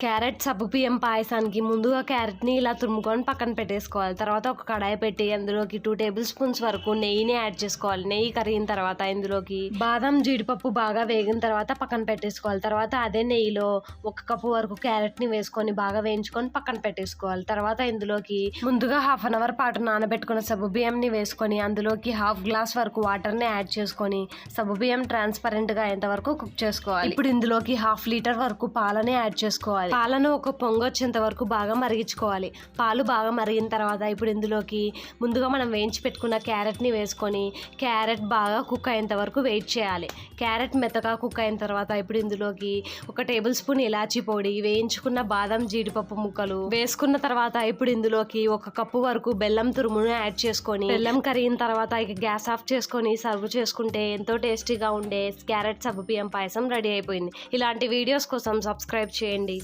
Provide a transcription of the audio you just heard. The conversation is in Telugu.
క్యారెట్ సగ్గుబియ్యం పాయసానికి ముందుగా క్యారెట్ని ఇలా తురుముకొని పక్కన పెట్టేసుకోవాలి. తర్వాత ఒక కడాయి పెట్టి అందులోకి 2 టేబుల్ స్పూన్స్ వరకు నెయ్యిని యాడ్ చేసుకోవాలి. నెయ్యి కరిగిన తర్వాత ఇందులోకి బాదం జీడిపప్పు బాగా వేగిన తర్వాత పక్కన పెట్టేసుకోవాలి. తర్వాత అదే నెయ్యిలో 1 కప్పు వరకు క్యారెట్ని వేసుకొని బాగా వేయించుకొని పక్కన పెట్టేసుకోవాలి. తర్వాత ఇందులోకి ముందుగా 1/2 అవర్ పాటు నానబెట్టుకున్న సగ్గుబియ్యంని వేసుకొని అందులోకి 1/2 గ్లాస్ వరకు వాటర్ని యాడ్ చేసుకొని సగ్గుబియ్యం ట్రాన్స్పరెంట్గా అయ్యేంత వరకు కుక్ చేసుకోవాలి. ఇప్పుడు ఇందులోకి 1/2 లీటర్ వరకు పాలని యాడ్ చేసుకోవాలి. పాలను ఒక పొంగు వచ్చేంత వరకు బాగా మరిగించుకోవాలి. పాలు బాగా మరిగిన తర్వాత ఇప్పుడు ఇందులోకి ముందుగా మనం వేయించి పెట్టుకున్న క్యారెట్ని వేసుకొని క్యారెట్ బాగా కుక్ అయ్యేంత వరకు వెయిట్ చేయాలి. క్యారెట్ మెత్తగా కుక్ అయిన తర్వాత ఇప్పుడు ఇందులోకి 1 టేబుల్ స్పూన్ ఇలాచీ పొడి, వేయించుకున్న బాదం జీడిపప్పు ముక్కలు వేసుకున్న తర్వాత ఇప్పుడు ఇందులోకి 1 కప్పు వరకు బెల్లం తురుమును యాడ్ చేసుకొని బెల్లం కరిగిన తర్వాత ఇక గ్యాస్ ఆఫ్ చేసుకొని సర్వ్ చేసుకుంటే ఎంతో టేస్టీగా ఉండే క్యారెట్ సగ్గుబియ్యం పాయసం రెడీ అయిపోయింది. ఇలాంటి వీడియోస్ కోసం సబ్స్క్రైబ్ చేయండి.